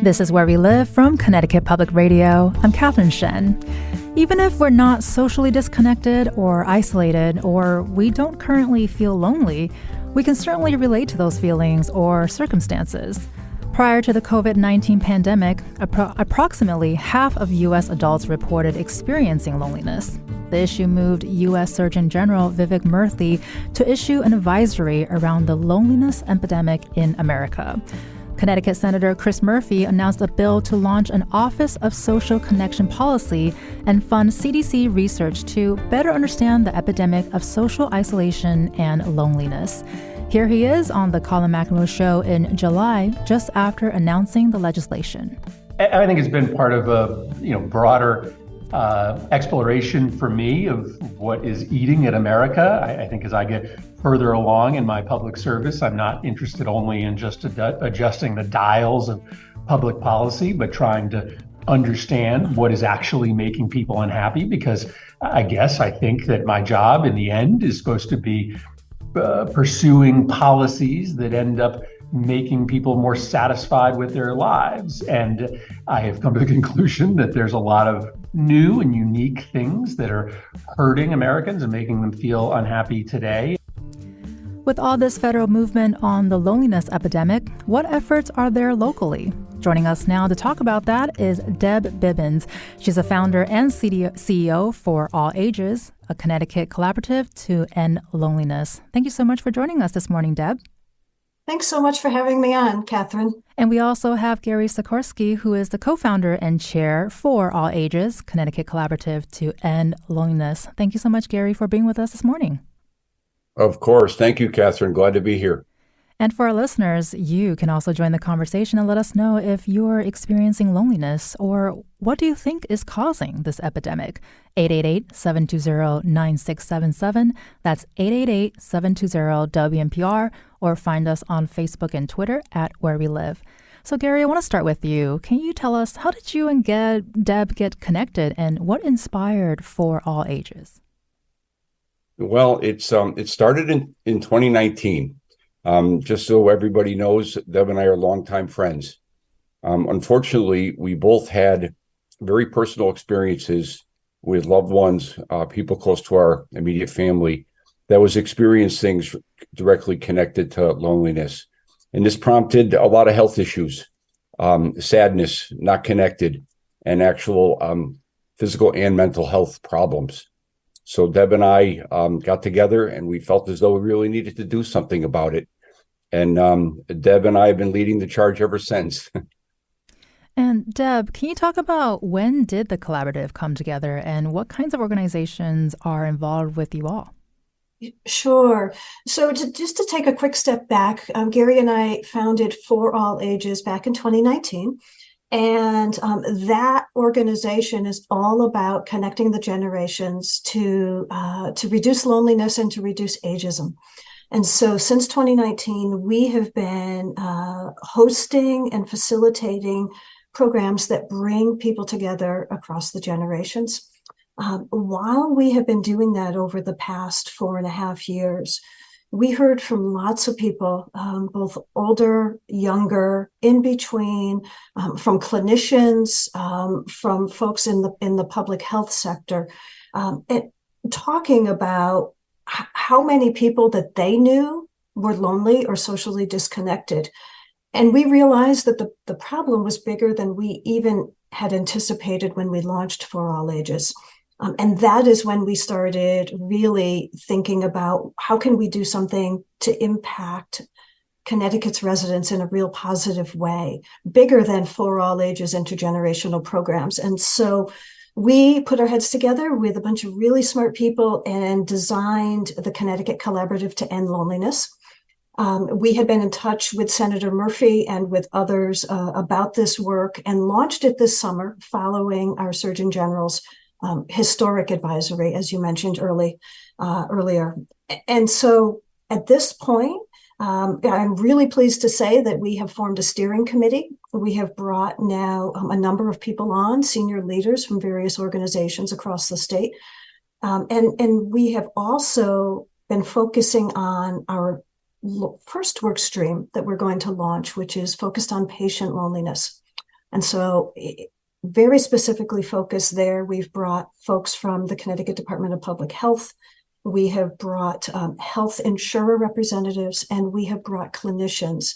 This is Where We Live from Connecticut Public Radio. I'm Catherine Shen. Even if we're not socially disconnected or isolated, or we don't currently feel lonely, we can certainly relate to those feelings or circumstances. Prior to the COVID-19 pandemic, approximately half of U.S. adults reported experiencing loneliness. The issue moved U.S. Surgeon General Vivek Murthy to issue an advisory around the loneliness epidemic in America. Connecticut Senator Chris Murphy announced a bill to launch an Office of Social Connection Policy and fund CDC research to better understand the epidemic of social isolation and loneliness. Here he is on the Colin McEnroe Show in July, just after announcing the legislation. I think it's been part of a broader exploration for me of what is eating at America. I think as I get further along in my public service, I'm not interested only in just adjusting the dials of public policy, but trying to understand what is actually making people unhappy, because I think that my job in the end is supposed to be pursuing policies that end up making people more satisfied with their lives. And I have come to the conclusion that there's a lot of new and unique things that are hurting Americans and making them feel unhappy today. With all this federal movement on the loneliness epidemic, what efforts are there locally? Joining us now to talk about that is Deb Bibbins. She's a founder and CEO for All Ages, a Connecticut Collaborative to End Loneliness. Thank you so much for joining us this morning, Deb. Thanks so much for having me on, Catherine. And we also have Gary Sekorski, who is the co-founder and chair for All Ages, Connecticut Collaborative to End Loneliness. Thank you so much, Gary, for being with us this morning. Of course. Thank you, Catherine. Glad to be here. And for our listeners, you can also join the conversation and let us know if you're experiencing loneliness or what do you think is causing this epidemic. 888-720-9677. That's 888-720-WNPR, or find us on Facebook and Twitter at Where We Live. So, Gary, I want to start with you. Can you tell us, how did you and Deb get connected, and what inspired For All Ages? Well, it started in 2019. Just so everybody knows, Deb and I are longtime friends. Unfortunately, we both had very personal experiences with loved ones, people close to our immediate family, that was experiencing things directly connected to loneliness. And this prompted a lot of health issues, sadness, not connected, and actual physical and mental health problems. So Deb and I got together, and we felt as though we really needed to do something about it. And Deb and I have been leading the charge ever since. And Deb, can you talk about when did the collaborative come together, and what kinds of organizations are involved with you all? Sure. So just to take a quick step back, Gary and I founded For All Ages back in 2019. And that organization is all about connecting the generations to reduce loneliness and to reduce ageism. And so since 2019, we have been hosting and facilitating programs that bring people together across the generations. While we have been doing that over the past 4.5 years, we heard from lots of people, both older, younger, in between, from clinicians, from folks in the public health sector, talking about how many people that they knew were lonely or socially disconnected. And we realized that the problem was bigger than we even had anticipated when we launched For All Ages. And that is when we started really thinking about how can we do something to impact Connecticut's residents in a real positive way, bigger than For All Ages intergenerational programs. And so we put our heads together with a bunch of really smart people and designed the Connecticut Collaborative to End Loneliness. We had been in touch with Senator Murphy and with others about this work and launched it this summer following our Surgeon General's historic advisory, as you mentioned earlier. And so at this point, I'm really pleased to say that we have formed a steering committee. We have brought now a number of people on, senior leaders from various organizations across the state. And we have also been focusing on our first work stream that we're going to launch, which is focused on patient loneliness. And so very specifically focused there, we've brought folks from the Connecticut Department of Public Health. We have brought health insurer representatives, and we have brought clinicians,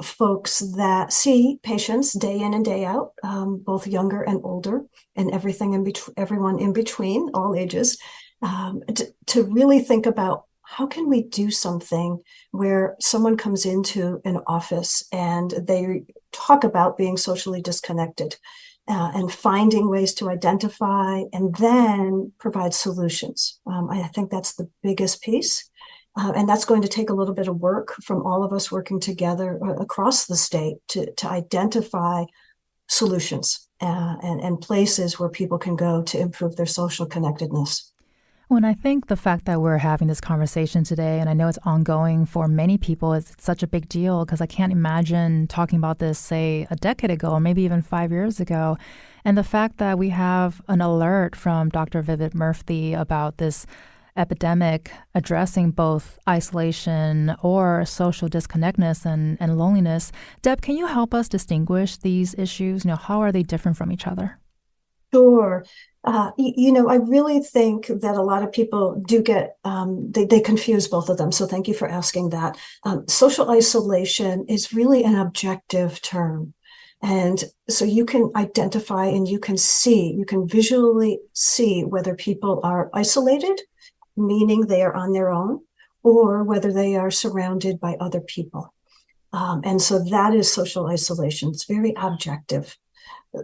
folks that see patients day in and day out, both younger and older, and everything in between, everyone in between, all ages, to really think about how can we do something where someone comes into an office and they talk about being socially disconnected, and finding ways to identify and then provide solutions. I think that's the biggest piece. And that's going to take a little bit of work from all of us working together across the state to identify solutions and places where people can go to improve their social connectedness. Well, and I think the fact that we're having this conversation today, and I know it's ongoing for many people, is such a big deal because I can't imagine talking about this, say, a decade ago or maybe even 5 years ago. And the fact that we have an alert from Dr. Vivek Murthy about this epidemic addressing both isolation or social disconnectedness and loneliness. Deb, can you help us distinguish these issues? How are they different from each other? Sure. I really think that a lot of people do get, they confuse both of them. So thank you for asking that. Social isolation is really an objective term. And so you can identify and you can visually see whether people are isolated, meaning they are on their own, or whether they are surrounded by other people. And so that is social isolation. It's very objective.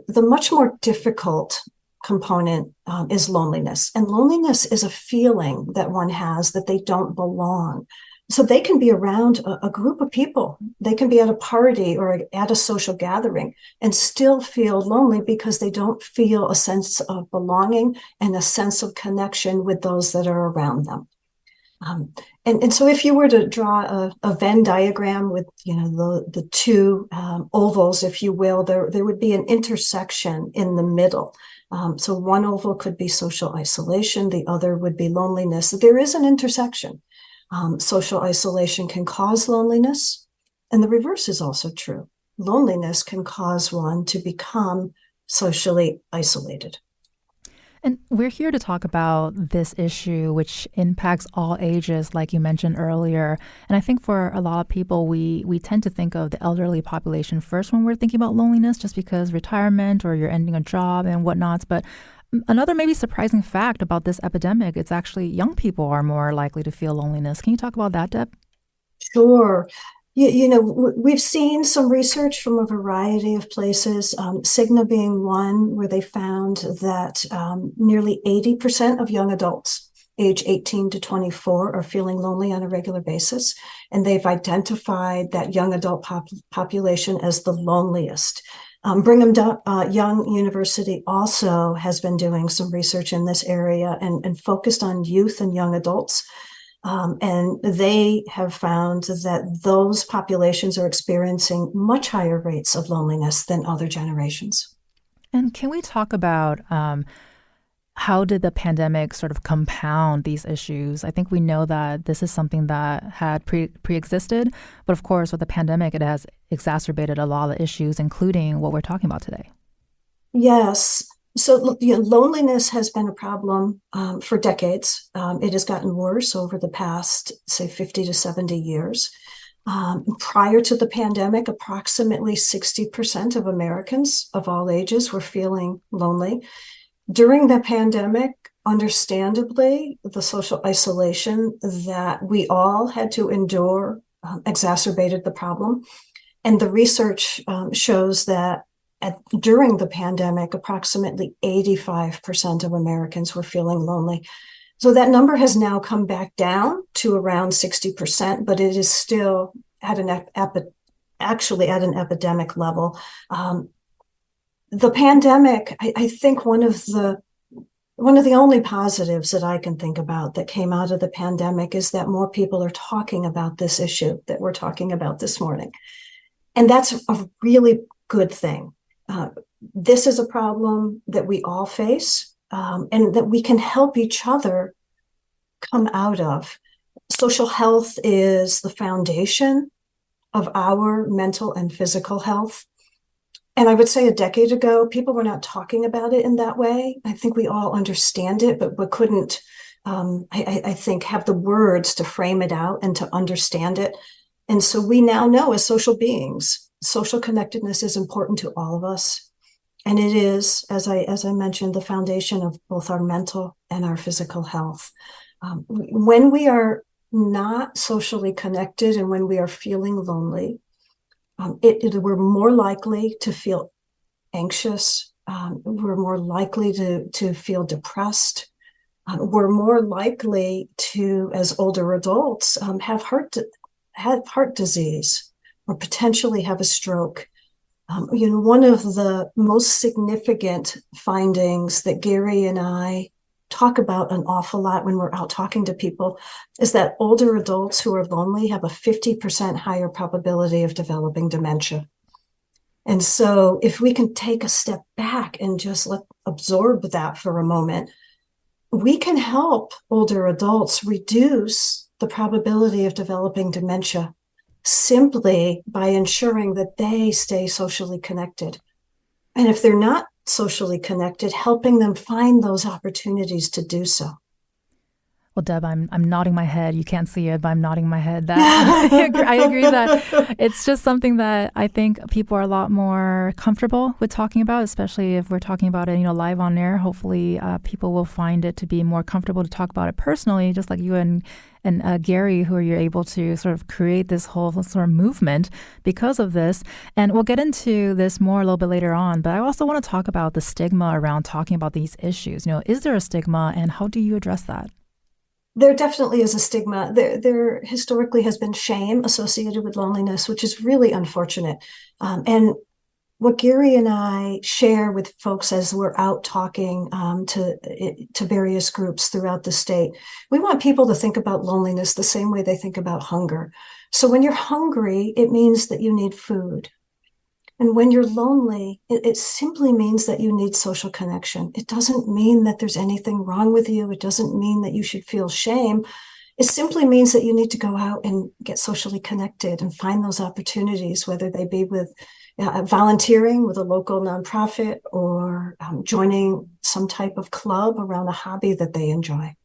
The much more difficult component is loneliness. And loneliness is a feeling that one has that they don't belong. So they can be around a group of people. They can be at a party or at a social gathering and still feel lonely because they don't feel a sense of belonging and a sense of connection with those that are around them. And so if you were to draw a Venn diagram with, the two ovals, if you will, there would be an intersection in the middle. So one oval could be social isolation, the other would be loneliness. There is an intersection. Social isolation can cause loneliness, and the reverse is also true. Loneliness can cause one to become socially isolated. And we're here to talk about this issue, which impacts all ages, like you mentioned earlier. And I think for a lot of people, we tend to think of the elderly population first when we're thinking about loneliness, just because retirement or you're ending a job and whatnot. But another maybe surprising fact about this epidemic, it's actually young people are more likely to feel loneliness. Can you talk about that, Deb? Sure. We've seen some research from a variety of places, Cigna being one, where they found that nearly 80% of young adults age 18 to 24 are feeling lonely on a regular basis. And they've identified that young adult population as the loneliest. Brigham Young University also has been doing some research in this area and focused on youth and young adults. And they have found that those populations are experiencing much higher rates of loneliness than other generations. And can we talk about how did the pandemic sort of compound these issues? I think we know that this is something that had pre-existed, but of course with the pandemic, it has exacerbated a lot of issues, including what we're talking about today. Yes. So loneliness has been a problem for decades. It has gotten worse over the past, say, 50 to 70 years. Prior to the pandemic, approximately 60% of Americans of all ages were feeling lonely. During the pandemic, understandably, the social isolation that we all had to endure exacerbated the problem. And the research shows that during the pandemic, approximately 85% of Americans were feeling lonely. So that number has now come back down to around 60%, but it is still at an epidemic level. The pandemic, I think one of the only positives that I can think about that came out of the pandemic is that more people are talking about this issue that we're talking about this morning. And that's a really good thing. This is a problem that we all face and that we can help each other come out of. Social health is the foundation of our mental and physical health. And I would say a decade ago, people were not talking about it in that way. I think we all understand it, but couldn't, I think, have the words to frame it out and to understand it. And so we now know, as social beings, social connectedness is important to all of us. And it is, as I mentioned, the foundation of both our mental and our physical health. When we are not socially connected and when we are feeling lonely, we're more likely to feel anxious. We're more likely to feel depressed. We're more likely to, as older adults, have heart disease or potentially have a stroke. One of the most significant findings that Gary and I talk about an awful lot when we're out talking to people is that older adults who are lonely have a 50% higher probability of developing dementia. And so if we can take a step back and just absorb that for a moment, we can help older adults reduce the probability of developing dementia simply by ensuring that they stay socially connected. And if they're not socially connected, helping them find those opportunities to do so. Well, Deb, I'm nodding my head. You can't see it, but I'm nodding my head. That I agree that it's just something that I think people are a lot more comfortable with talking about, especially if we're talking about it, live on air. Hopefully, people will find it to be more comfortable to talk about it personally, just like you and Gary, who you're able to sort of create this whole sort of movement because of this. And we'll get into this more a little bit later on. But I also want to talk about the stigma around talking about these issues. Is there a stigma, and how do you address that? There definitely is a stigma. There historically has been shame associated with loneliness, which is really unfortunate. And what Gary and I share with folks as we're out talking to various groups throughout the state, we want people to think about loneliness the same way they think about hunger. So when you're hungry, it means that you need food. And when you're lonely, it simply means that you need social connection. It doesn't mean that there's anything wrong with you. It doesn't mean that you should feel shame. It simply means that you need to go out and get socially connected and find those opportunities, whether they be with volunteering with a local nonprofit or joining some type of club around a hobby that they enjoy.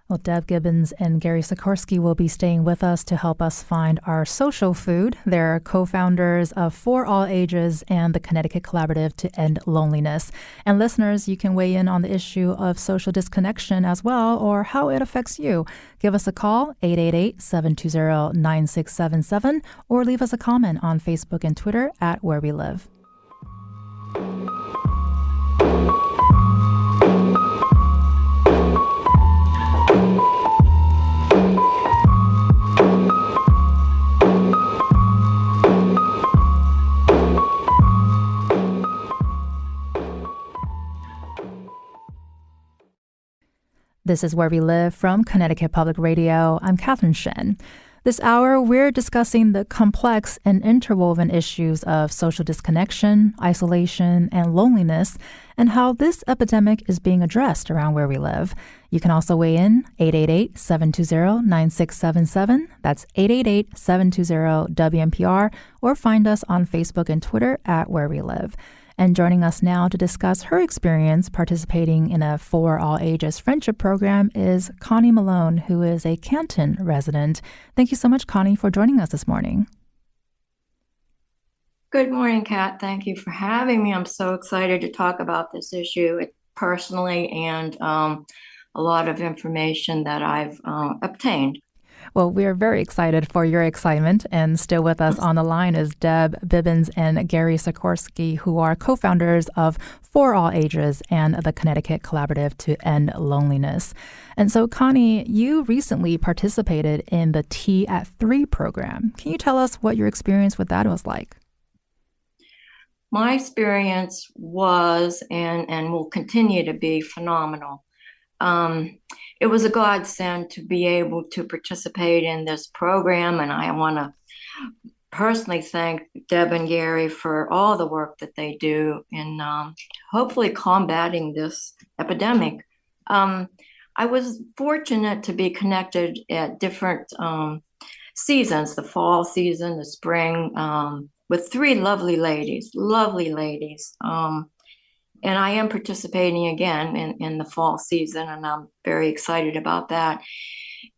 Well, Deb Bibbins and Gary Sekorski will be staying with us to help us find our social food. They're co-founders of For All Ages and the Connecticut Collaborative to End Loneliness. And listeners, you can weigh in on the issue of social disconnection as well, or how it affects you. Give us a call, 888-720-9677, or leave us a comment on Facebook and Twitter at Where We Live. This is Where We Live from Connecticut Public Radio. I'm Catherine Shen. This hour, we're discussing the complex and interwoven issues of social disconnection, isolation, and loneliness, and how this epidemic is being addressed around where we live. You can also weigh in, 888-720-9677. That's 888-720-WNPR, or find us on Facebook and Twitter at Where We Live. And joining us now to discuss her experience participating in a For All Ages friendship program is Connie Malone, who is a Canton resident. Thank you so much, Connie, for joining us this morning. Good morning, Kat. Thank you for having me. I'm so excited to talk about this issue personally and a lot of information that I've obtained. Well, we are very excited for your excitement, and still with us on the line is Deb Bibbins and Gary Sekorski, who are co-founders of For All Ages and the Connecticut Collaborative to End Loneliness. And so, Connie, you recently participated in the Tea at 3 program. Can you tell us what your experience with that was like? My experience was and will continue to be phenomenal. It was a godsend to be able to participate in this program, and I want to personally thank Deb and Gary for all the work that they do in hopefully combating this epidemic. I was fortunate to be connected at different seasons, the fall season, the spring, with three lovely ladies. And I am participating again in the fall season, and I'm very excited about that.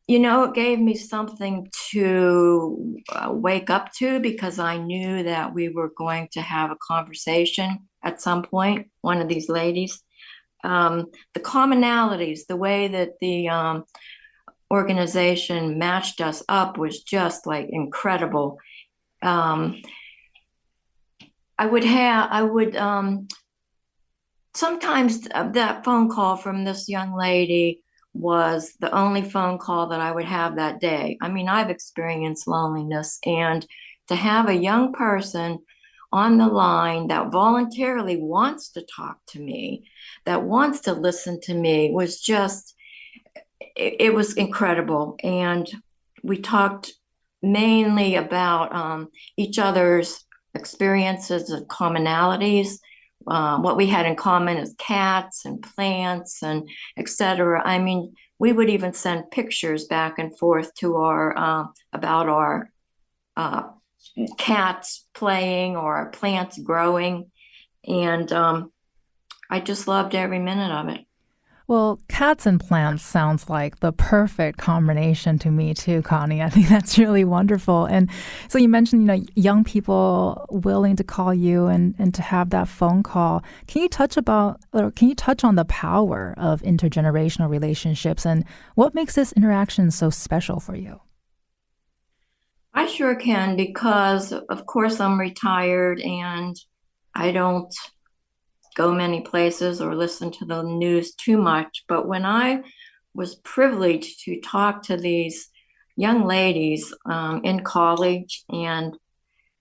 It gave me something to wake up to, because I knew that we were going to have a conversation at some point, one of these ladies. The commonalities, the way that the organization matched us up was just like incredible. I would sometimes that phone call from this young lady was the only phone call that I would have that day. I mean, I've experienced loneliness, and to have a young person on the line that voluntarily wants to talk to me, that wants to listen to me, was just, it was incredible. And we talked mainly about each other's experiences and commonalities. What we had in common is cats and plants and etc. I mean, we would even send pictures back and forth to our about our cats playing or our plants growing, and I just loved every minute of it. Well, cats and plants sounds like the perfect combination to me too, Connie. I think that's really wonderful. And so you mentioned, young people willing to call you and to have that phone call. Can you touch on the power of intergenerational relationships and what makes this interaction so special for you? I sure can, because of course I'm retired and I don't go many places or listen to the news too much. But when I was privileged to talk to these young ladies in college and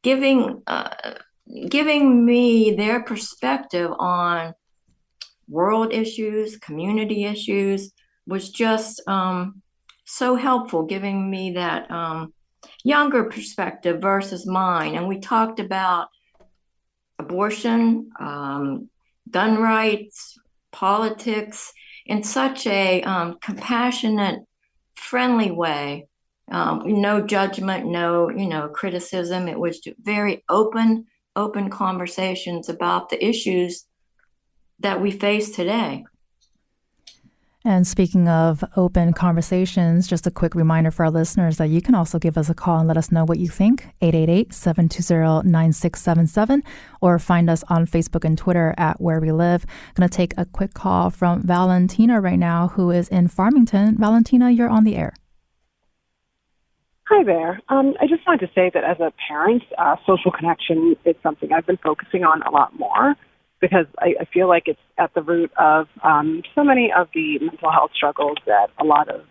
giving me their perspective on world issues, community issues, was just so helpful, giving me that younger perspective versus mine. And we talked about abortion, gun rights, politics, in such a compassionate, friendly way. No judgment, no criticism. It was very open conversations about the issues that we face today. And speaking of open conversations, just a quick reminder for our listeners that you can also give us a call and let us know what you think, 888-720-9677, or find us on Facebook and Twitter at Where We Live. I'm going to take a quick call from Valentina right now, who is in Farmington. Valentina, you're on the air. Hi there. I just wanted to say that as a parent, social connection is something I've been focusing on a lot more, because I feel like it's at the root of so many of the mental health struggles that a lot of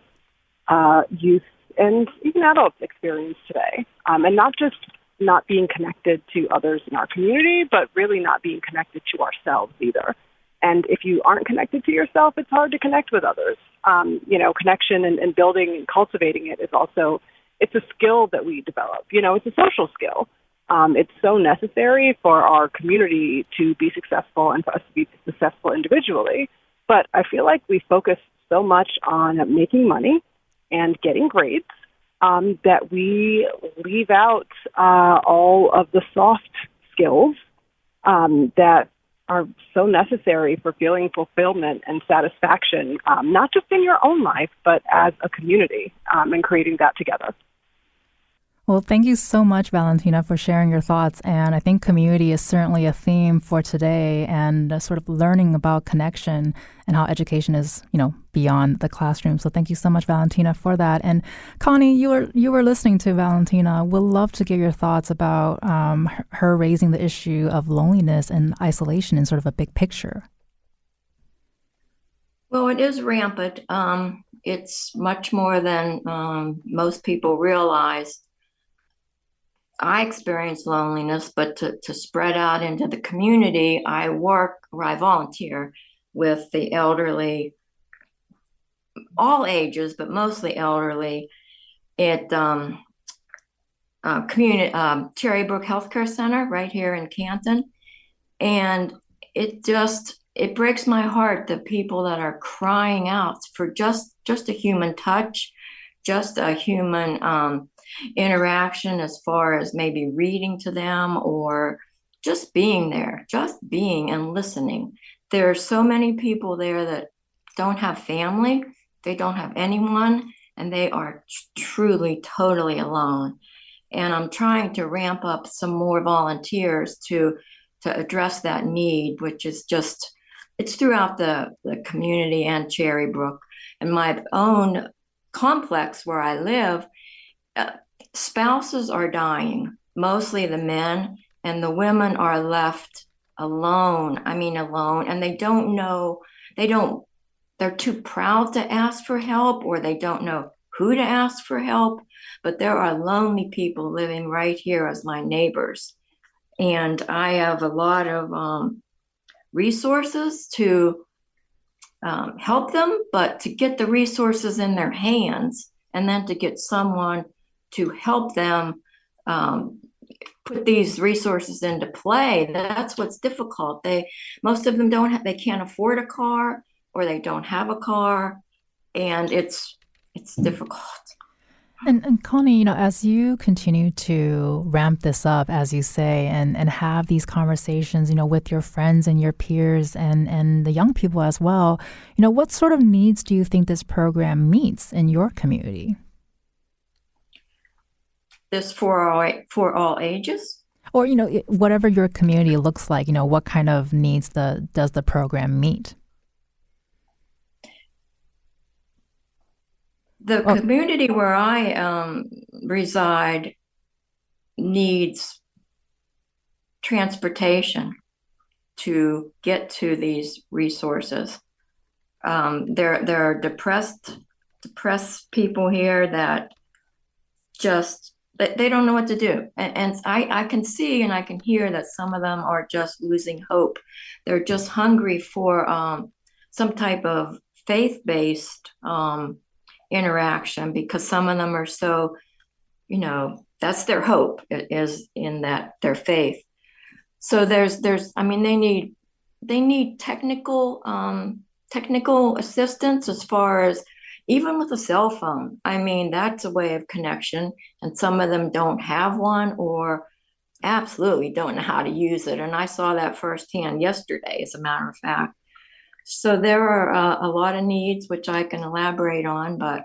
youth and even adults experience today. And not just not being connected to others in our community, but really not being connected to ourselves either. And if you aren't connected to yourself, it's hard to connect with others. Connection and building and cultivating it is also, it's a skill that we develop. It's a social skill. It's so necessary for our community to be successful and for us to be successful individually. But I feel like we focus so much on making money and getting grades that we leave out all of the soft skills that are so necessary for feeling fulfillment and satisfaction, not just in your own life, but as a community, and creating that together. Well, thank you so much, Valentina, for sharing your thoughts. And I think community is certainly a theme for today, and sort of learning about connection and how education is, beyond the classroom. So thank you so much, Valentina, for that. And Connie, you were listening to Valentina. We'd love to get your thoughts about her raising the issue of loneliness and isolation in sort of a big picture. Well, it is rampant. It's much more than most people realize. I experience loneliness, but to spread out into the community, I volunteer with the elderly, all ages, but mostly elderly, at Cherry Brook Healthcare Center right here in Canton. And it breaks my heart, the people that are crying out for just a human touch, just a human interaction as far as maybe reading to them or just being there, just being and listening. There are so many people there that don't have family, they don't have anyone, and they are truly, totally alone. And I'm trying to ramp up some more volunteers to address that need, which is just, it's throughout the community and Cherrybrook. And my own complex where I live, spouses are dying, mostly the men, and the women are left alone. I mean, alone, and they don't know, they're too proud to ask for help, or they don't know who to ask for help. But there are lonely people living right here as my neighbors. And I have a lot of resources to help them, but to get the resources in their hands and then to get someone to help them put these resources into play, that's what's difficult. Most of them they can't afford a car, or they don't have a car, and it's difficult. And Connie, as you continue to ramp this up, as you say, and have these conversations, with your friends and your peers and the young people as well, what sort of needs do you think this program meets in your community? This for all ages? Or, whatever your community looks like, what kind of needs does the program meet? The community where I reside needs transportation to get to these resources. There are depressed people here that just they don't know what to do, and I can see and I can hear that some of them are just losing hope. They're just hungry for some type of faith-based interaction, because some of them are so, that's their hope, is in that their faith. So there's I mean, they need technical assistance as far as even with a cell phone. I mean, that's a way of connection, and some of them don't have one or absolutely don't know how to use it. And I saw that firsthand yesterday, as a matter of fact. So there are a lot of needs which I can elaborate on, but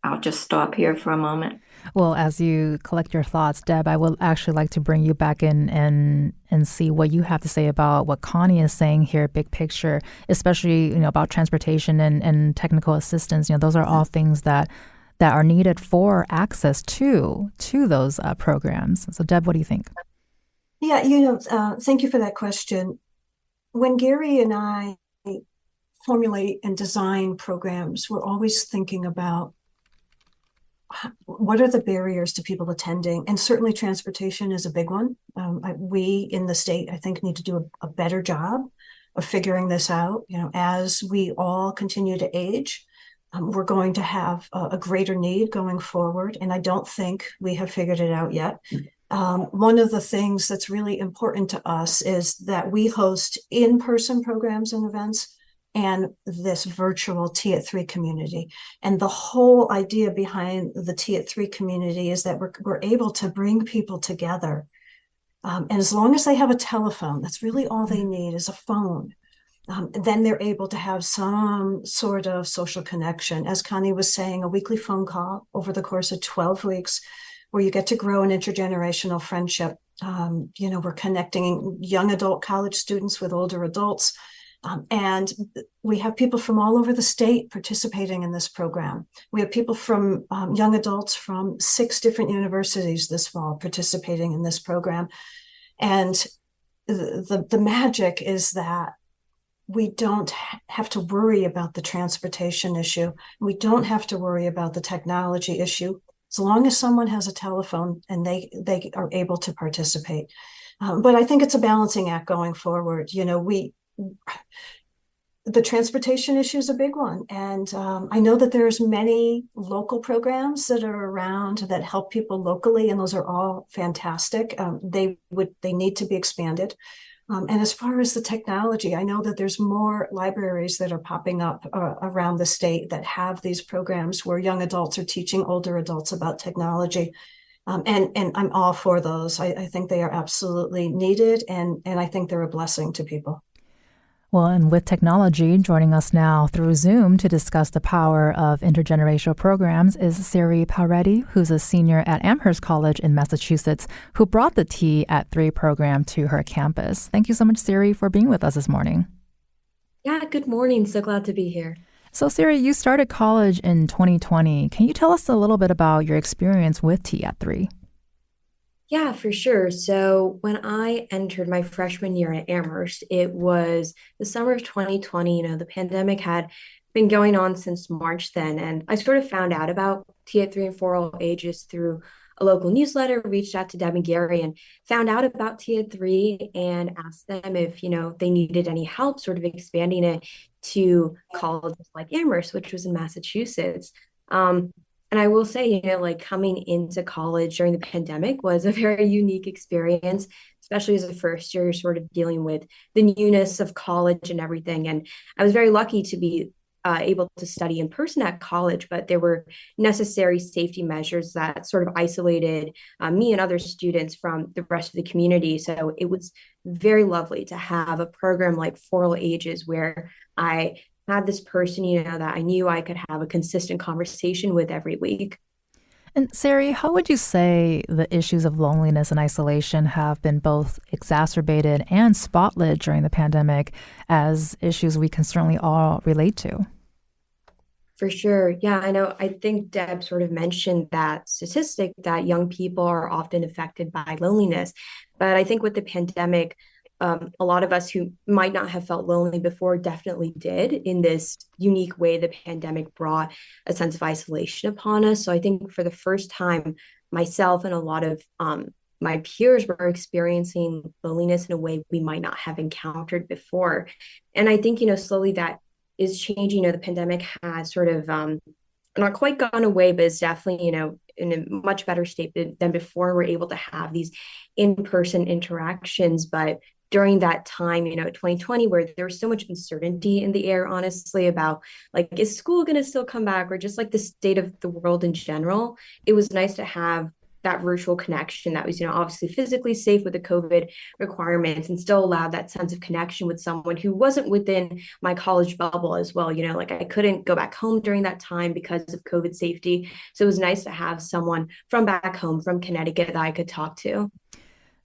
I'll just stop here for a moment. Well, as you collect your thoughts, Deb, I would actually like to bring you back in and see what you have to say about what Connie is saying here, big picture, especially, about transportation and technical assistance. Those are all things that are needed for access to those programs. So, Deb, what do you think? Yeah, thank you for that question. When Gary and I formulate and design programs, we're always thinking about what are the barriers to people attending, and certainly transportation is a big one. We in the state, I think, need to do a better job of figuring this out. As we all continue to age, we're going to have a greater need going forward, and I don't think we have figured it out yet. One of the things that's really important to us is that we host in-person programs and events and this virtual Tea at 3 community. And the whole idea behind the Tea at 3 community is that we're able to bring people together. And as long as they have a telephone, that's really all they need, is a phone. Then they're able to have some sort of social connection. As Connie was saying, a weekly phone call over the course of 12 weeks where you get to grow an intergenerational friendship. We're connecting young adult college students with older adults. And we have people from all over the state participating in this program. We have people from young adults from 6 different universities this fall participating in this program. And the magic is that we don't have to worry about the transportation issue. We don't have to worry about the technology issue, as long as someone has a telephone and they are able to participate. But I think it's a balancing act going forward. The transportation issue is a big one. And I know that there's many local programs that are around that help people locally, and those are all fantastic. They need to be expanded. And as far as the technology, I know that there's more libraries that are popping up around the state that have these programs where young adults are teaching older adults about technology. And I'm all for those. I think they are absolutely needed, and I think they're a blessing to people. Well, and with technology, joining us now through Zoom to discuss the power of intergenerational programs is Siri Palreddy, who's a senior at Amherst College in Massachusetts, who brought the Tea at 3 program to her campus. Thank you so much, Siri, for being with us this morning. Yeah, good morning. So glad to be here. So, Siri, you started college in 2020. Can you tell us a little bit about your experience with Tea at 3? Yeah, for sure. So when I entered my freshman year at Amherst, it was the summer of 2020. The pandemic had been going on since March then. And I sort of found out about Tea at 3 and 4 all ages through a local newsletter, reached out to Deb and Gary and found out about Tea at 3 and asked them if, they needed any help sort of expanding it to colleges like Amherst, which was in Massachusetts. And I will say, like coming into college during the pandemic was a very unique experience, especially as a first year, you're sort of dealing with the newness of college and everything. And I was very lucky to be able to study in person at college, but there were necessary safety measures that sort of isolated me and other students from the rest of the community. So it was very lovely to have a program like For All Ages where I had this person, that I knew I could have a consistent conversation with every week. And Sari, how would you say the issues of loneliness and isolation have been both exacerbated and spotlit during the pandemic as issues we can certainly all relate to? For sure. Yeah, I know. I think Deb sort of mentioned that statistic that young people are often affected by loneliness. But I think with the pandemic, a lot of us who might not have felt lonely before definitely did in this unique way. The pandemic brought a sense of isolation upon us. So I think for the first time, myself and a lot of my peers were experiencing loneliness in a way we might not have encountered before. And I think, slowly that is changing. The pandemic has sort of not quite gone away, but it's definitely, in a much better state than before. We're able to have these in-person interactions, but during that time, 2020, where there was so much uncertainty in the air, honestly, about like, is school going to still come back, or just like the state of the world in general, it was nice to have that virtual connection that was, obviously physically safe with the COVID requirements and still allowed that sense of connection with someone who wasn't within my college bubble as well. Like I couldn't go back home during that time because of COVID safety. So it was nice to have someone from back home, from Connecticut, that I could talk to.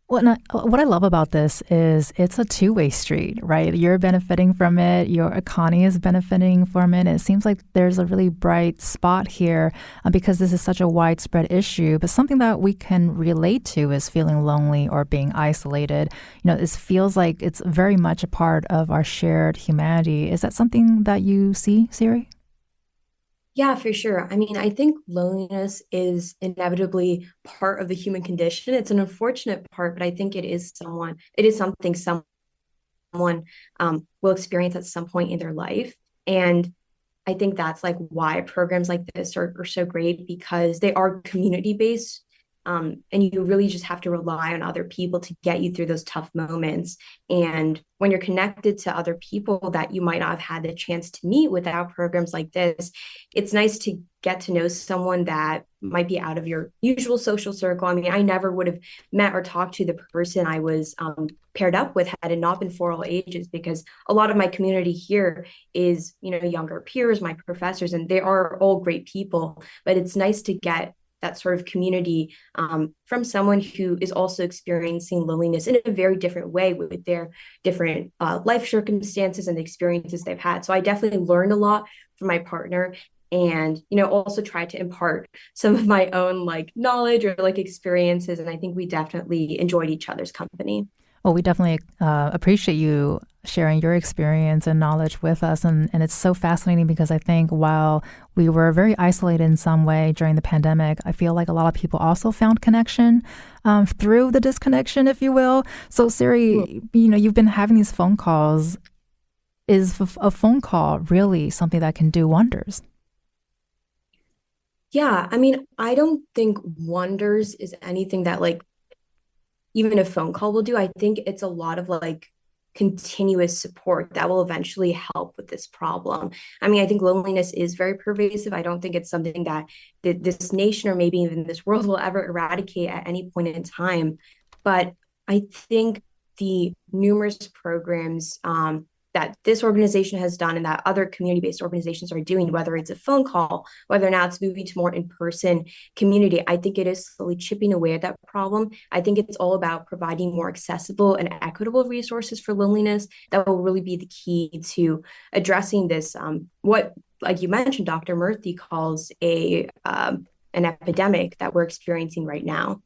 Well, what I love about this is it's a two-way street, right? You're benefiting from it. Your Connie is benefiting from it. It seems like there's a really bright spot here because this is such a widespread issue. But something that we can relate to is feeling lonely or being isolated. It feels like it's very much a part of our shared humanity. Is that something that you see, Siri? Yeah, for sure. I mean, I think loneliness is inevitably part of the human condition. It's an unfortunate part, but I think it is something someone will experience at some point in their life. And I think that's like why programs like this are so great, because they are community-based. And you really just have to rely on other people to get you through those tough moments. And when you're connected to other people that you might not have had the chance to meet without programs like this, it's nice to get to know someone that might be out of your usual social circle. I mean, I never would have met or talked to the person I was paired up with had it not been For All Ages, because a lot of my community here is, younger peers, my professors, and they are all great people. But it's nice to get that sort of community from someone who is also experiencing loneliness in a very different way with their different life circumstances and the experiences they've had. So I definitely learned a lot from my partner, and, also tried to impart some of my own knowledge or experiences. And I think we definitely enjoyed each other's company. Well, we definitely appreciate you sharing your experience and knowledge with us. And it's so fascinating because I think while we were very isolated in some way during the pandemic, I feel like a lot of people also found connection through the disconnection, if you will. So, Siri, you've been having these phone calls. Is a phone call really something that can do wonders? Yeah, I mean, I don't think wonders is anything that even a phone call will do. I think it's a lot of like continuous support that will eventually help with this problem. I mean, I think loneliness is very pervasive. I don't think it's something that this nation or maybe even this world will ever eradicate at any point in time. But I think the numerous programs that this organization has done and that other community-based organizations are doing, whether it's a phone call, whether now it's moving to more in-person community, I think it is slowly chipping away at that problem. I think it's all about providing more accessible and equitable resources for loneliness that will really be the key to addressing this, what, like you mentioned, Dr. Murthy calls an epidemic that we're experiencing right now.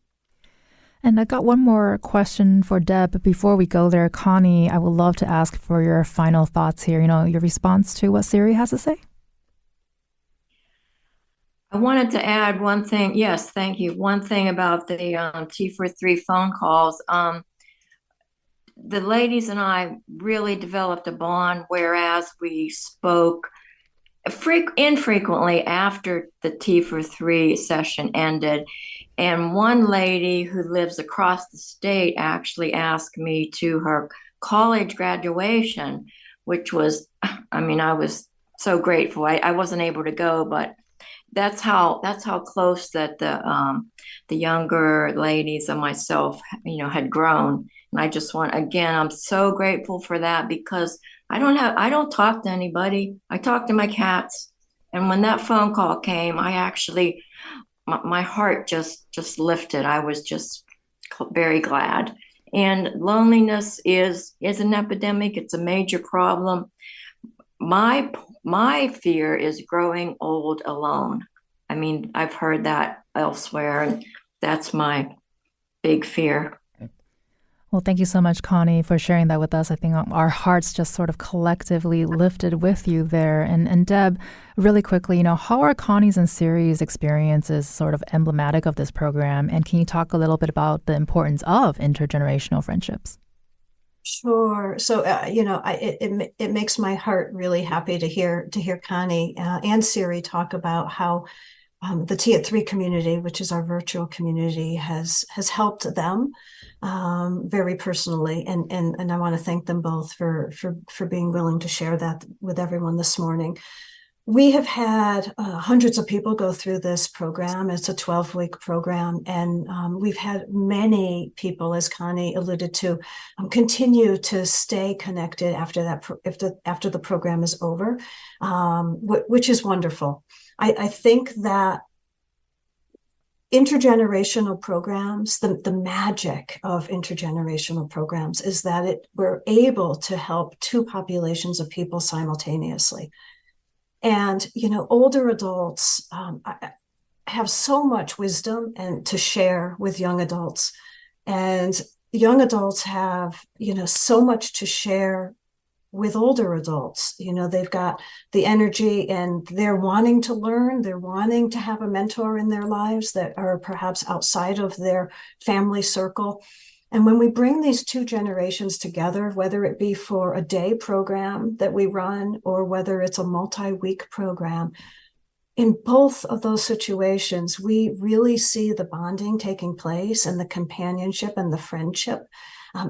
And I got one more question for Deb. But before we go there, Connie, I would love to ask for your final thoughts here, your response to what Siri has to say. I wanted to add one thing. Yes, thank you. One thing about the T43 phone calls. The ladies and I really developed a bond, whereas we spoke infrequently after the T43 session ended. And one lady who lives across the state actually asked me to her college graduation, which was, I was so grateful. I wasn't able to go, but that's how close that the younger ladies and myself, had grown. And I just I'm so grateful for that, because I don't talk to anybody. I talk to my cats. And when that phone call came, my heart just lifted. I was just very glad. And loneliness is an epidemic. It's a major problem. My fear is growing old alone. I've heard that elsewhere, and that's my big fear. Well, thank you so much, Connie, for sharing that with us. I think our hearts just sort of collectively lifted with you there. And Deb, really quickly, how are Connie's and Siri's experiences sort of emblematic of this program? And can you talk a little bit about the importance of intergenerational friendships? Sure. So, it makes my heart really happy to hear Connie and Siri talk about how the T3 community, which is our virtual community, has helped them very personally, and I want to thank them both for being willing to share that with everyone this morning. We have had hundreds of people go through this program. It's a 12-week program, and we've had many people, as Connie alluded to, continue to stay connected after the program is over, which is wonderful. I think that intergenerational programs, the magic of intergenerational programs is that we're able to help two populations of people simultaneously. And, older adults have so much wisdom and to share with young adults. And young adults have, so much to share with older adults. They've got the energy and they're wanting to learn. They're wanting to have a mentor in their lives that are perhaps outside of their family circle. And when we bring these two generations together, whether it be for a day program that we run or whether it's a multi-week program, in both of those situations, we really see the bonding taking place and the companionship and the friendship.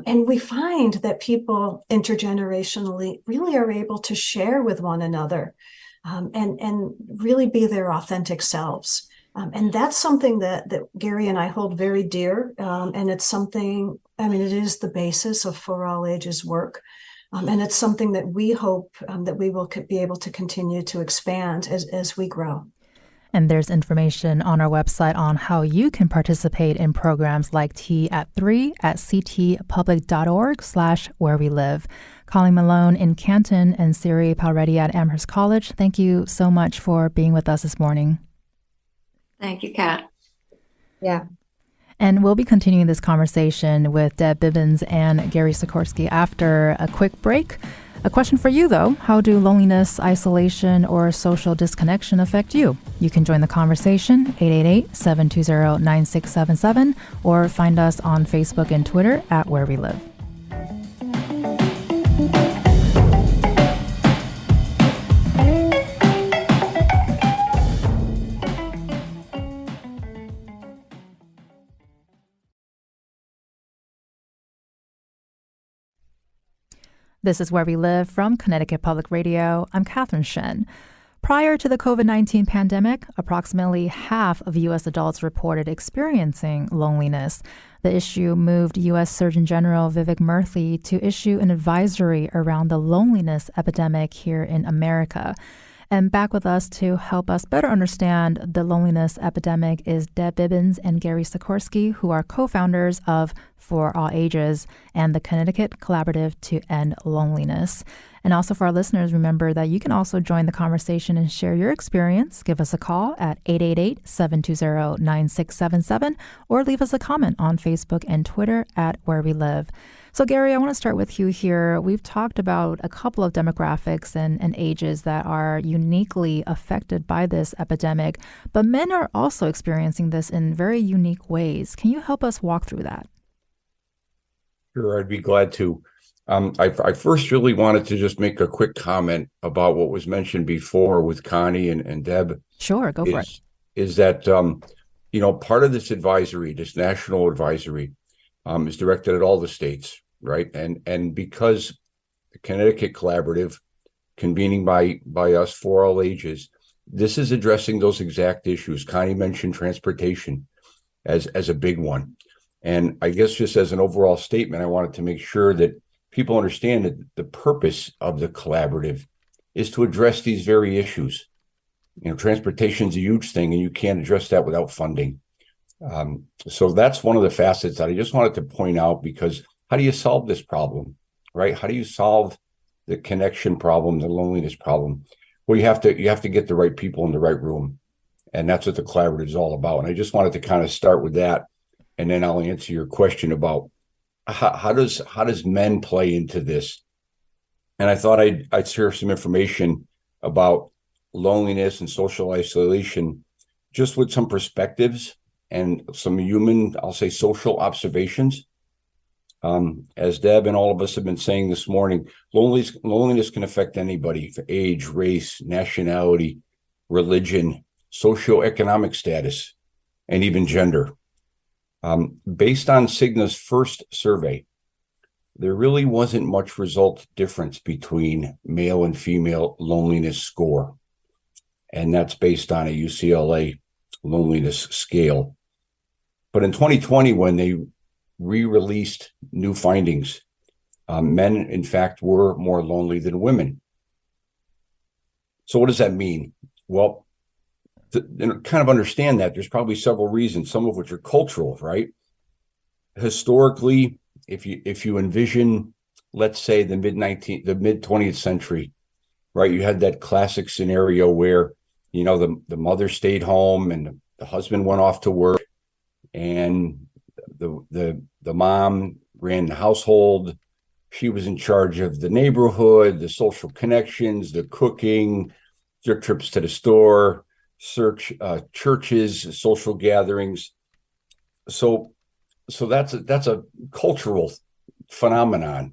And we find that people intergenerationally really are able to share with one another and really be their authentic selves. And that's something that Gary and I hold very dear. And it's something, it is the basis of For All Ages work. And it's something that we hope that we will be able to continue to expand as we grow. And there's information on our website on how you can participate in programs like Tea at 3 at ctpublic.org/where we live. Connie Malone in Canton and Siri Palreddy at Amherst College, thank you so much for being with us this morning. Thank you, Kat. Yeah. And we'll be continuing this conversation with Deb Bibbins and Gary Sekorski after a quick break. A question for you, though. How do loneliness, isolation, or social disconnection affect you? You can join the conversation, 888-720-9677, or find us on Facebook and Twitter at Where We Live. This is Where We Live from Connecticut Public Radio. I'm Catherine Shen. Prior to the COVID-19 pandemic, approximately half of U.S. adults reported experiencing loneliness. The issue moved U.S. Surgeon General Vivek Murthy to issue an advisory around the loneliness epidemic here in America. And back with us to help us better understand the loneliness epidemic is Deb Bibbins and Gary Sekorski, who are co-founders of For All Ages and the Connecticut Collaborative to End Loneliness. And also for our listeners, remember that you can also join the conversation and share your experience. Give us a call at 888-720-9677 or leave us a comment on Facebook and Twitter at Where We Live. So, Gary, I want to start with you here. We've talked about a couple of demographics and ages that are uniquely affected by this epidemic, but men are also experiencing this in very unique ways. Can you help us walk through that? Sure, I'd be glad to. I first really wanted to just make a quick comment about what was mentioned before with Connie and Deb. Sure, go for it. Is that, part of this advisory, this national advisory, is directed at all the states, right? And because the Connecticut Collaborative, convening by us For All Ages, this is addressing those exact issues. Connie mentioned transportation as a big one. And I guess just as an overall statement, I wanted to make sure that people understand that the purpose of the collaborative is to address these very issues. Transportation is a huge thing, and you can't address that without funding. So that's one of the facets that I just wanted to point out, because how do you solve this problem, right? How do you solve the connection problem, the loneliness problem? Well, you have to get the right people in the right room, and that's what the collaborative is all about. And I just wanted to kind of start with that, and then I'll answer your question about how does men play into this. And I thought I'd share some information about loneliness and social isolation, just with some perspectives and some human, I'll say, social observations. As Deb and all of us have been saying this morning, loneliness can affect anybody for age, race, nationality, religion, socioeconomic status, and even gender. Based on Cigna's first survey, there really wasn't much result difference between male and female loneliness score. And that's based on a UCLA loneliness scale. But in 2020, when they re-released new findings, men, in fact, were more lonely than women. So what does that mean? Well, to kind of understand that, there's probably several reasons, some of which are cultural, right? Historically, if you envision, let's say, the mid 20th century, right, you had that classic scenario where, the mother stayed home and the husband went off to work, and the mom ran the household. She was in charge of the neighborhood, the social connections, the cooking, their trips to the store, churches, social gatherings. So that's a cultural phenomenon.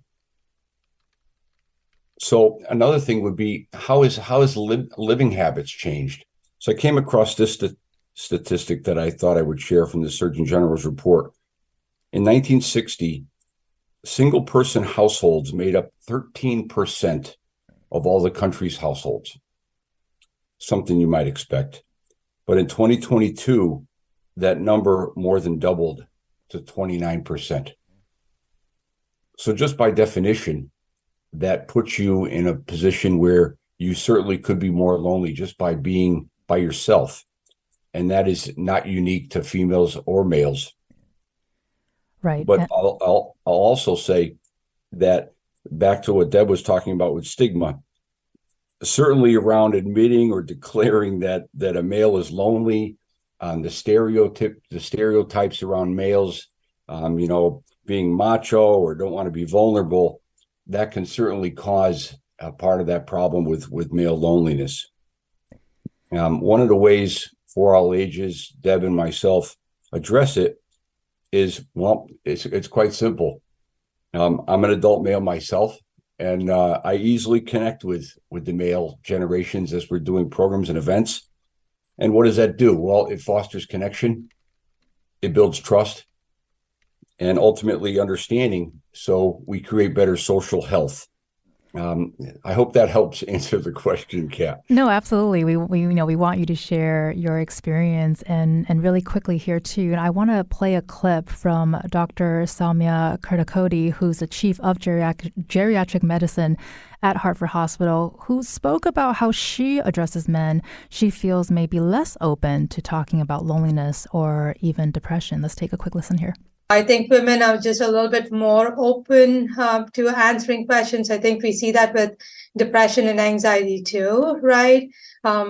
So another thing would be, how has living habits changed? So I came across this statistic that I thought I would share from the Surgeon General's report. In 1960, single person households made up 13% of all the country's households. Something you might expect. But in 2022, that number more than doubled to 29%. So just by definition, that puts you in a position where you certainly could be more lonely just by being by yourself. And that is not unique to females or males. Right. But I'll also say that, back to what Deb was talking about with stigma, certainly around admitting or declaring that a male is lonely, the stereotypes around males, being macho or don't want to be vulnerable, that can certainly cause a part of that problem with male loneliness. One of the ways For All Ages, Deb and myself, address it is, well, it's quite simple. I'm an adult male myself, and I easily connect with the male generations as we're doing programs and events. And what does that do? Well, it fosters connection, it builds trust, and ultimately understanding. So we create better social health. I hope that helps answer the question, Kat. No, absolutely. We want you to share your experience and really quickly here too. And I want to play a clip from Dr. Soumya Kurtakoti, who's the chief of geriatric medicine at Hartford Hospital, who spoke about how she addresses men she feels may be less open to talking about loneliness or even depression. Let's take a quick listen here. I think women are just a little bit more open to answering questions. I think we see that with depression and anxiety too, right?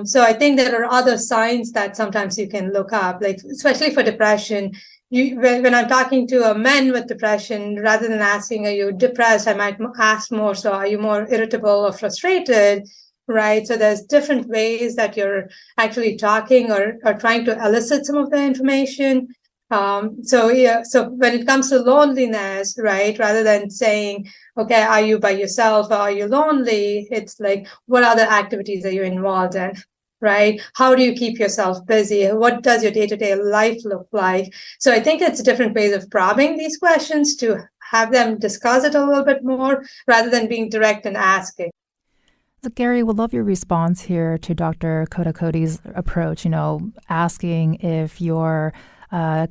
So I think there are other signs that sometimes you can look up, like especially for depression. When I'm talking to a men with depression, rather than asking, are you depressed, I might ask more, so are you more irritable or frustrated? Right. So there's different ways that you're actually talking or trying to elicit some of the information. So when it comes to loneliness, right, rather than saying, okay, are you by yourself or are you lonely? It's like, what other activities are you involved in, right? How do you keep yourself busy? What does your day-to-day life look like? So I think it's different ways of probing these questions to have them discuss it a little bit more rather than being direct and asking. So Gary, would love your response here to Dr. Kurtakoti's approach, asking if you're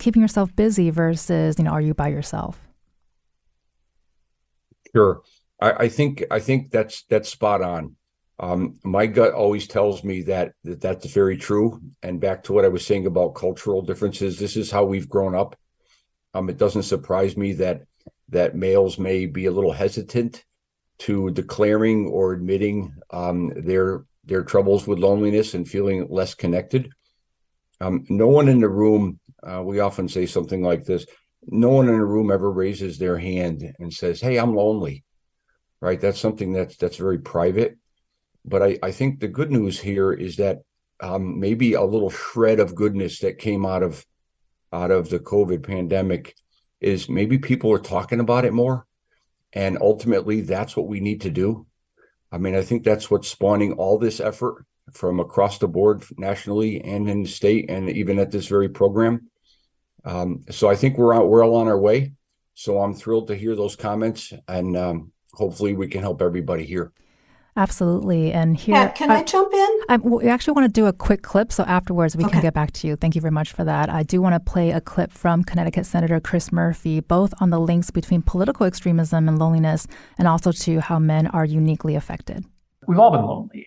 keeping yourself busy versus, are you by yourself? Sure. I think that's spot on. My gut always tells me that's very true. And back to what I was saying about cultural differences, this is how we've grown up. It doesn't surprise me that males may be a little hesitant to declaring or admitting their troubles with loneliness and feeling less connected. No one in the room, we often say something like this, no one in the room ever raises their hand and says, hey, I'm lonely, right? That's something that's very private. But I think the good news here is that maybe a little shred of goodness that came out of the COVID pandemic is maybe people are talking about it more. And ultimately, that's what we need to do. I mean, I think that's what's spawning all this effort from across the board nationally and in the state and even at this very program. So I think we're all on our way. So I'm thrilled to hear those comments and hopefully we can help everybody here. Absolutely. And here, yeah, can I jump in? We actually want to do a quick clip, so afterwards we can get back to you. Thank you very much for that. I do want to play a clip from Connecticut Senator Chris Murphy, both on the links between political extremism and loneliness, and also to how men are uniquely affected. We've all been lonely.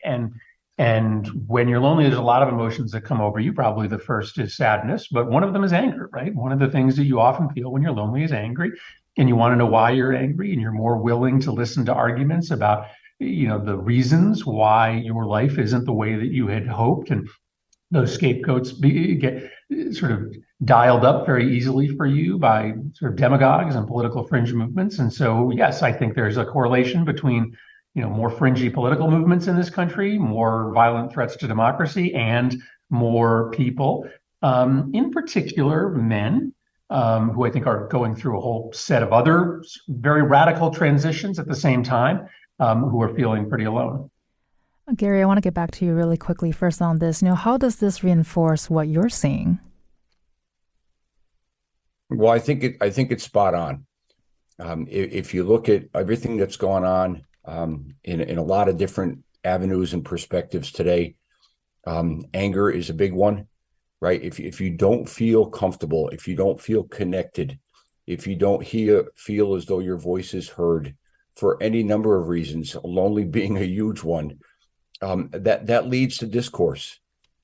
And when you're lonely, there's a lot of emotions that come over you. Probably the first is sadness, but one of them is anger, right? One of the things that you often feel when you're lonely is angry, and you want to know why you're angry, and you're more willing to listen to arguments about the reasons why your life isn't the way that you had hoped. And those scapegoats get sort of dialed up very easily for you by sort of demagogues and political fringe movements. And so, yes, I think there's a correlation between, more fringy political movements in this country, more violent threats to democracy, and more people, in particular men, who I think are going through a whole set of other very radical transitions at the same time, who are feeling pretty alone. Gary, I want to get back to you really quickly first on this. How does this reinforce what you're seeing? Well, I think it's spot on. If you look at everything that's gone on in a lot of different avenues and perspectives today, anger is a big one, right? If you don't feel comfortable, if you don't feel connected, if you don't feel as though your voice is heard, for any number of reasons, lonely being a huge one, that leads to discourse,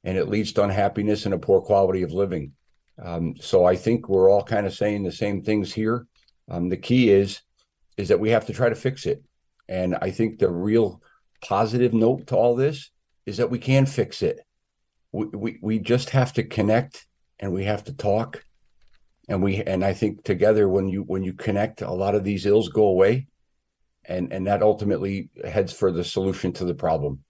and it leads to unhappiness and a poor quality of living. So I think we're all kind of saying the same things here. The key is that we have to try to fix it. And I think the real positive note to all this is that we can fix it. We just have to connect, and we have to talk. And I think together, when you connect, a lot of these ills go away. And that ultimately heads for the solution to the problem.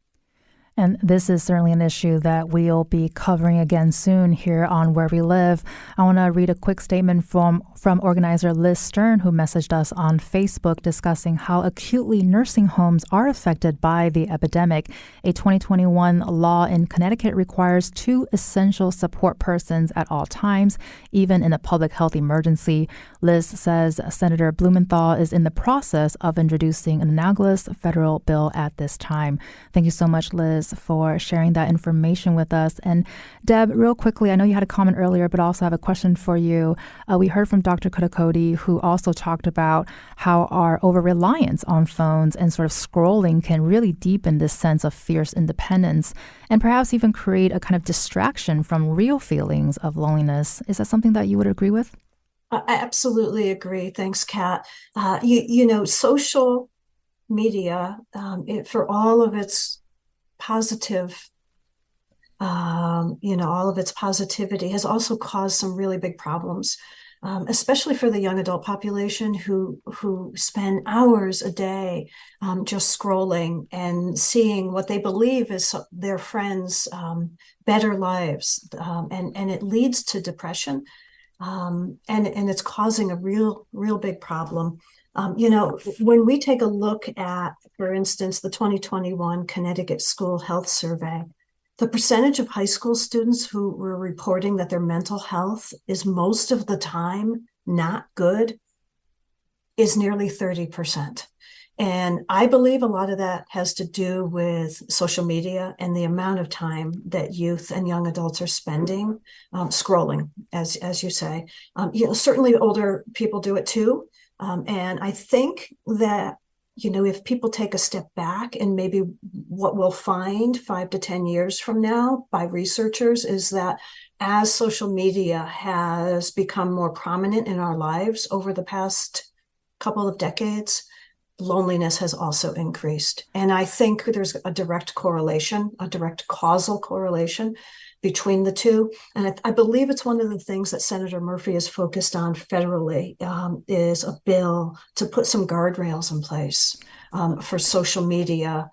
And this is certainly an issue that we'll be covering again soon here on Where We Live. I want to read a quick statement from organizer Liz Stern, who messaged us on Facebook discussing how acutely nursing homes are affected by the epidemic. A 2021 law in Connecticut requires 2 essential support persons at all times, even in a public health emergency. Liz says Senator Blumenthal is in the process of introducing an analogous federal bill at this time. Thank you so much, Liz, for sharing that information with us. And Deb, real quickly, I know you had a comment earlier, but also have a question for you. We heard from Dr. Kudakoti, who also talked about how our over-reliance on phones and sort of scrolling can really deepen this sense of fierce independence and perhaps even create a kind of distraction from real feelings of loneliness. Is that something that you would agree with? I absolutely agree. Thanks, Kat. Social media, for all of its positive, all of its positivity has also caused some really big problems, especially for the young adult population who spend hours a day just scrolling and seeing what they believe is their friends' better lives, and it leads to depression, and it's causing a real big problem. When we take a look at, for instance, the 2021 Connecticut School Health Survey, the percentage of high school students who were reporting that their mental health is most of the time not good is nearly 30%. And I believe a lot of that has to do with social media and the amount of time that youth and young adults are spending scrolling, as you say. Certainly older people do it too. And I think that, if people take a step back, and maybe what we'll find 5 to 10 years from now by researchers is that as social media has become more prominent in our lives over the past couple of decades, loneliness has also increased. And I think there's a direct causal correlation between the two. And I believe it's one of the things that Senator Murphy is focused on federally, is a bill to put some guardrails in place for social media,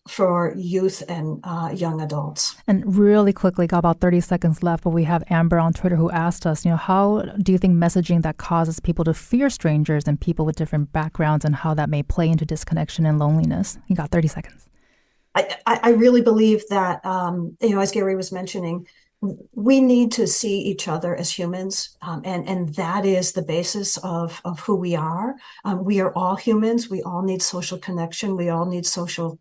for youth and young adults. And really quickly, got about 30 seconds left, but we have Amber on Twitter who asked us, how do you think messaging that causes people to fear strangers and people with different backgrounds, and how that may play into disconnection and loneliness? You got 30 seconds. I really believe that, as Gary was mentioning, we need to see each other as humans, and that is the basis of who we are. We are all humans. We all need social connection. We all need social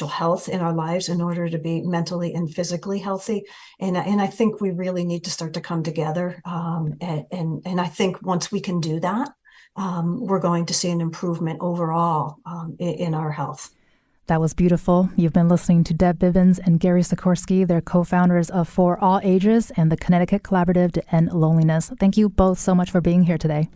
health in our lives in order to be mentally and physically healthy. And I think we really need to start to come together. And I think once we can do that, we're going to see an improvement overall in our health. That was beautiful. You've been listening to Deb Bibbins and Gary Sekorski. They're co-founders of For All Ages and the Connecticut Collaborative to End Loneliness. Thank you both so much for being here today.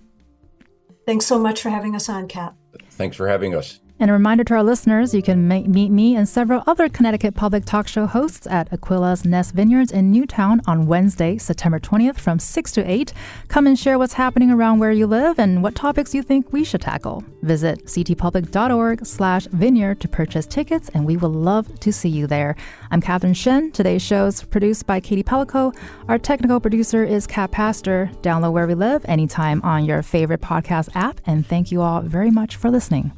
Thanks so much for having us on, Kat. Thanks for having us. And a reminder to our listeners, you can meet me and several other Connecticut public talk show hosts at Aquila's Nest Vineyards in Newtown on Wednesday, September 20th from 6 to 8. Come and share what's happening around where you live and what topics you think we should tackle. Visit ctpublic.org/vineyard to purchase tickets, and we will love to see you there. I'm Catherine Shen. Today's show is produced by Katie Pellico. Our technical producer is Kat Pastor. Download Where We Live anytime on your favorite podcast app, and thank you all very much for listening.